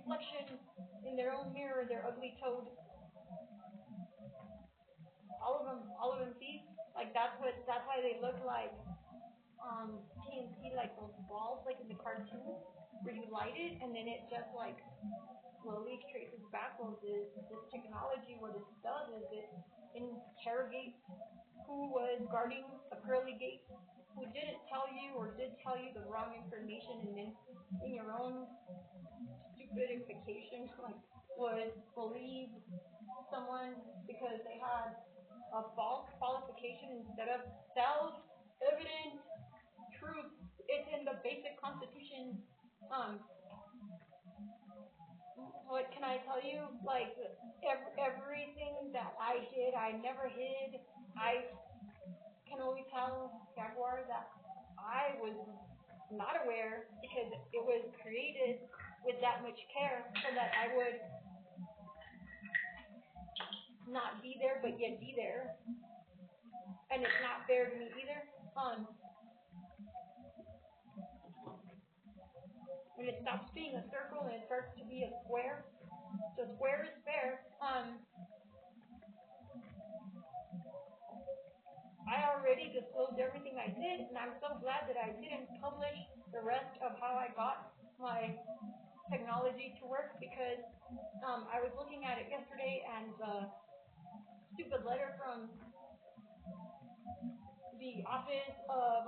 reflection in their own mirror, their ugly toad. All of them see, like that's why they look like TNT, like those balls, like in the cartoon, where you light it and then it just like slowly traces backwards. Is this technology? What it does is it interrogates who was guarding the pearly gates, who didn't tell you or did tell you the wrong information, and then in your own stupidification, like would believe someone because they had a false qualification instead of self-evident truth. It's in the basic constitution. What can I tell you? Like everything that I did, I never hid. I can only tell Jaguar that I was not aware because it was created with that much care so that I would not be there but yet be there. And it's not fair to me either. When it stops being a circle and it starts to be a square, so square is fair. I already disclosed everything I did, and I'm so glad that I didn't publish the rest of how I got my technology to work because I was looking at it yesterday, and the stupid letter from the Office of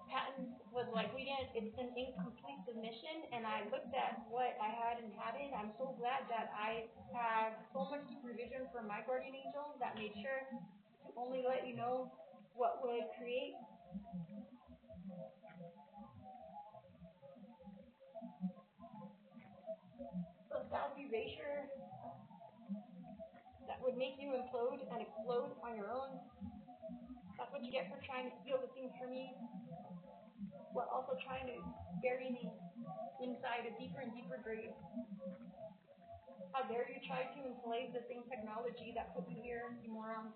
Patents was like, it's an incomplete submission, and I looked at what I had and hadn't. I'm so glad that I had so much supervision from my guardian angel that made sure to only let you know what would create a self erasure that would make you implode and explode on your own. That's what you get for trying to steal the things from me, while also trying to bury me inside a deeper and deeper grave. How dare you try to enslave the same technology that put me here, you morons.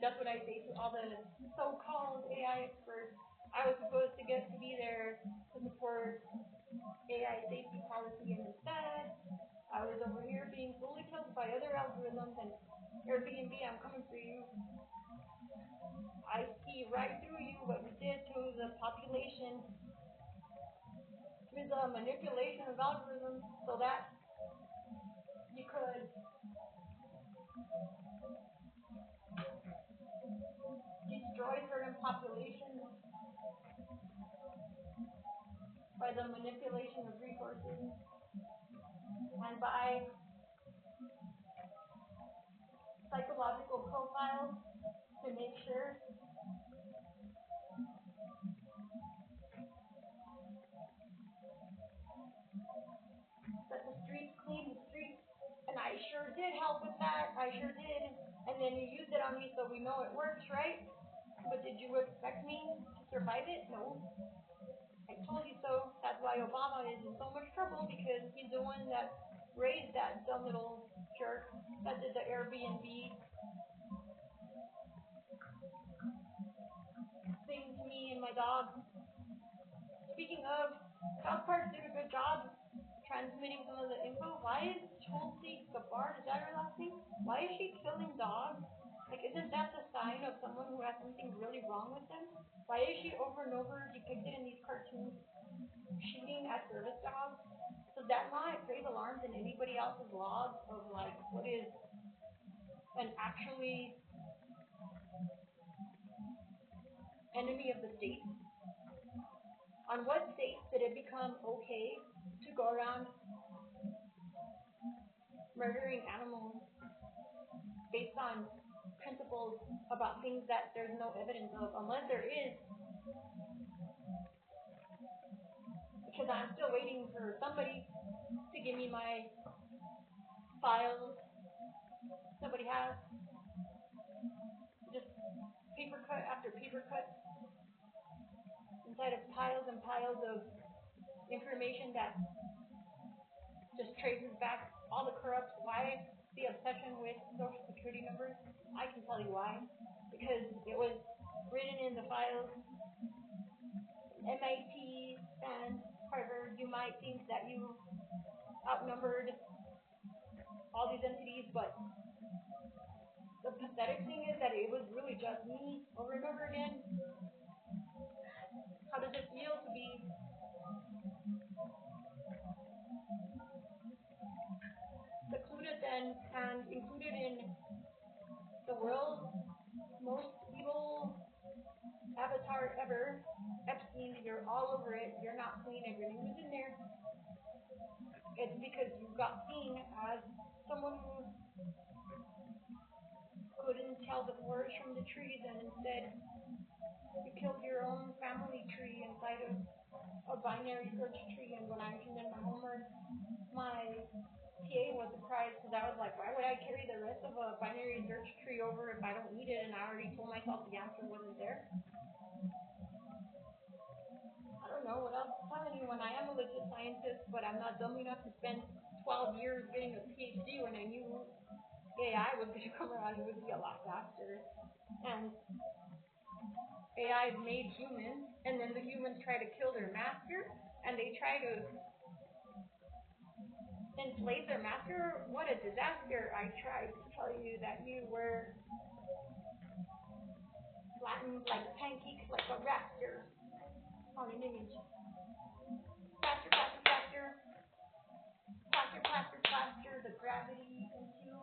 That's what I say to all the so-called AI experts. I was supposed to get to be there to support AI safety policy, and instead, I was over here being fully killed by other algorithms, and Airbnb, I'm coming for you. I see right through you what you did to the population with the manipulation of algorithms so that you could destroy certain populations by the manipulation of resources and by psychological profiles to make sure that the streets clean the streets. And I sure did help with that. I sure did. And then you used it on me so we know it works, right? But did you expect me to survive it? No. I told you so. That's why Obama is in so much trouble, because he's the one that raised that dumb little jerk that did the Airbnb thing to me and my dog. Speaking of, South Park did a good job transmitting some of the info. Why is Tulsi Gabbard, is that her last name? Why is she killing dogs? Like, isn't that the sign of someone who has something really wrong with them? Why is she over and over depicted in these cartoons shooting at service dogs? Does that not raise alarms in anybody else's log of like what is an actually enemy of the state? On what states did it become okay to go around murdering animals based on principles about things that there's no evidence of, unless there is? Because I'm still waiting for somebody to give me my files. Nobody has. Just paper cut after paper cut inside of piles and piles of information that just traces back all the corrupt. Why the obsession with social security numbers? I can tell you why. Because it was written in the files. MIT and Harvard, you might think that you outnumbered all these entities, but the pathetic thing is that it was really just me over and over again. How does it feel to be secluded then and included in the world's most evil avatar ever? Epstein, you're all over it. You're not clean and your name is in there. It's because you got seen as someone who couldn't tell the forest from the trees, and instead you killed your own family tree inside of a binary search tree. And when I turned in my homework, my PA was surprised because I was like, why would I carry the rest of a binary search tree over if I don't need it? And I already told myself the answer wasn't there. I don't know what else to tell anyone. I am a legit scientist, but I'm not dumb enough to spend 12 years getting a PhD when I knew AI was going to come around. It would be a lot faster. And AI is made human, and then the humans try to kill their master, and they try to enslave their master. What a disaster. I tried to tell you that you were flattened like a pancake, like a raptor on an image. Faster, faster, faster. Faster, faster, faster. The gravity into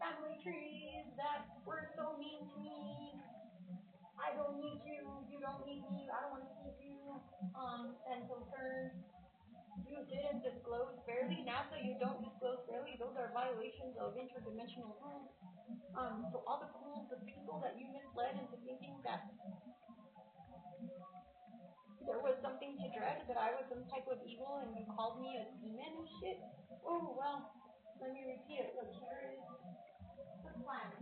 family trees that were so mean to me. I don't need you. You don't need me. I don't want to keep you. And so turn. You didn't disclose fairly. NASA, you don't disclose fairly. Those are violations of interdimensional rules. So all the people that you misled into thinking that there was something to dread, that I was some type of evil, and you called me a demon and shit. Oh, well, let me repeat it. Look, here is the planet.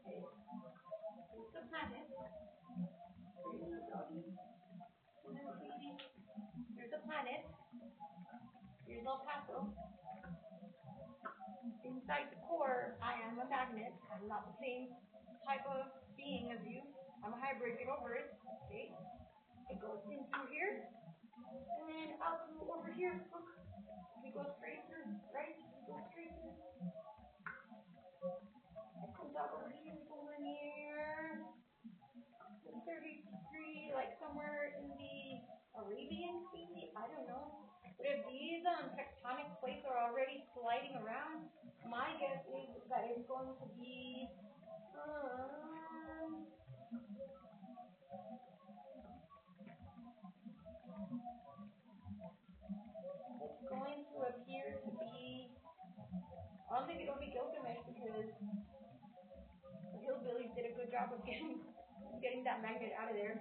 Okay. Here's the planet. Here's the planet. Here's El Paso. Inside the core, I am a magnet. I'm not the same type of being as you. I'm a hybrid. Get over it. Okay. It goes in through here, and then out through over here. Look, we go straight through, right? We go straight through. It comes out over here, 30 degree, like somewhere in the Arabian Sea. I don't know. But if these tectonic plates are already sliding around, my guess is that it's going to be it's going to appear to be, I don't think it'll be Gilgamesh because the hillbillies did a good job of getting that magnet out of there.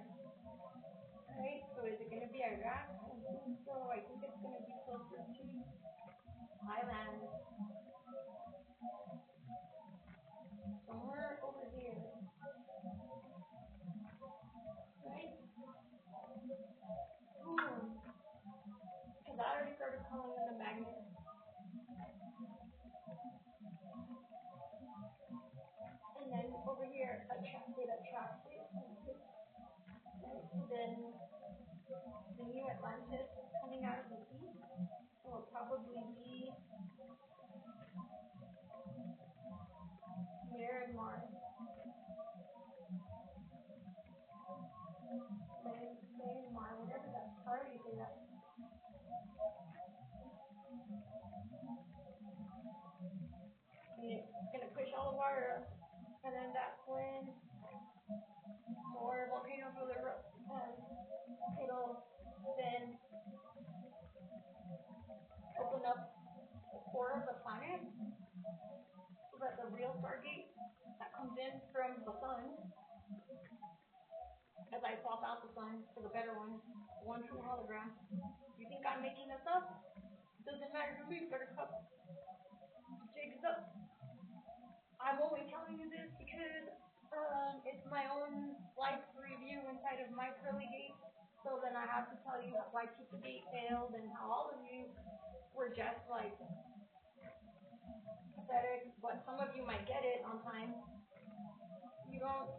Right? So is it going to be Iraq? I don't think so. I think it's going to be closer to Thailand. Somewhere over here. Right? Because I already started calling in the magnet. And then over here, attracted. Right? And then the new Atlantis coming out of the east will probably be Myanmar. Myanmar, whatever that. I already say that. And it's gonna push all of our, and then that's when more volcanoes will erupt, and it'll then open up the core of the planet, so that the real Stargate that comes in from the sun, as I swap out the sun for the better one true hologram. You think I'm making this up? Doesn't matter to me, Buttercup. Jig's up. I'm only telling you this because it's my own life review inside of my pearly gate. So then I have to tell you why Pizzagate failed and how all of you were just like pathetic, but some of you might get it on time. You don't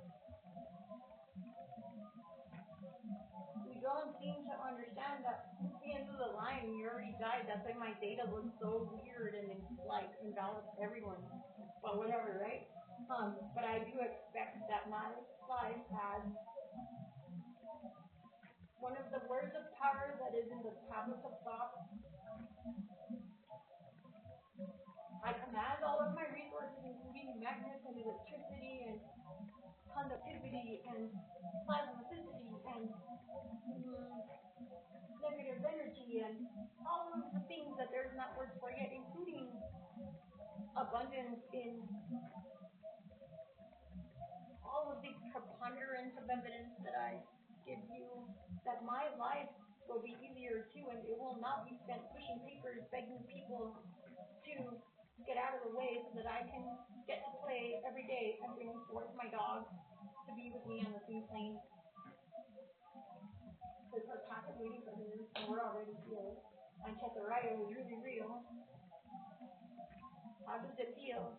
seem to understand that at the end of the line, you're already died. That's why my data looks so weird and it's like invalid to everyone. But whatever, right? But I do expect that my life has one of the words of power that is in the tablets of thought. I command all of my resources, including magnets and electricity and conductivity and plasmicity and negative energy and all of the things that there's not words for yet, including abundance in all of the preponderance of evidence that I give you, that my life will be easier too, and it will not be spent pushing papers, begging people to get out of the way so that I can get to play every day and bring forth my dog to be with me on the same plane. Because her cat is waiting for her, and we're already here. And Tesserayo is really real. How does it feel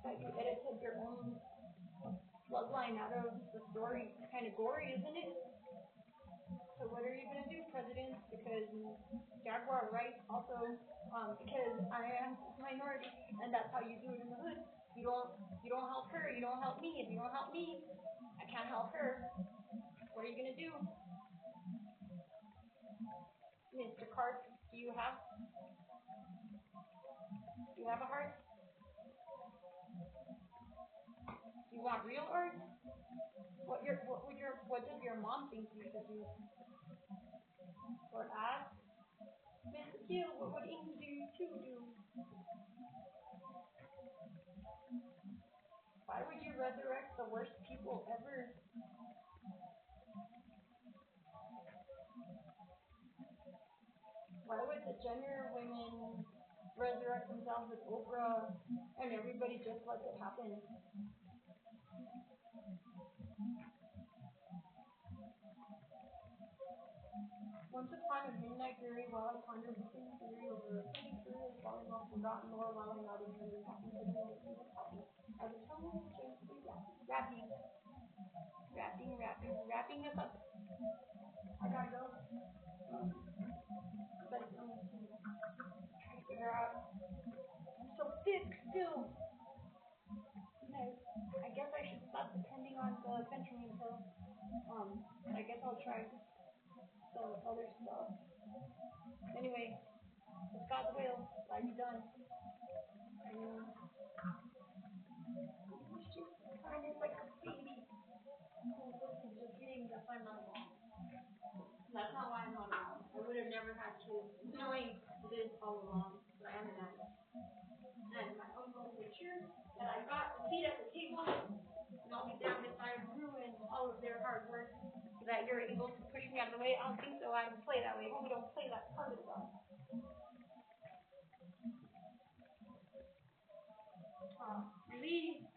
that you edited your own bloodline out of the story? It's kind of gory, isn't it? So what are you going to do, President? Because Jaguar writes also, because I am a minority, and that's how you do it in the hood. You don't help her, you don't help me. If you don't help me, I can't help her. What are you going to do? Mr. Carp, do you have a heart? Do you want real art? What does your mom think you should do? Or ask Mr. Gill, what would Amy do? Why would you resurrect the worst people ever? Why would the Jenner women resurrect themselves with Oprah and everybody just let it happen? Once upon a midnight dreary, while I pondered the same theory over a pretty curious falling off forgotten lore, while I nodded and really happy, sitting in the seat of coffee, I was totally gently wrapping this up. I gotta go. But trying to figure out. I'm so thick still. I guess I should stop depending on the entrainment pill. I guess I'll try the other stuff. Anyway, it's God's will. I'll be done. It's just kind of like a baby who is just getting that I'm not mom. That's not why I'm not mom. I would have never had kids, knowing this all along, but I am a dad. And my uncle made sure that I got a seat at the table, and I'll be damned if I ruin all of their hard work, so that you're able to push me out of the way. I don't think so. I don't play that way. We don't play that part of stuff. Really?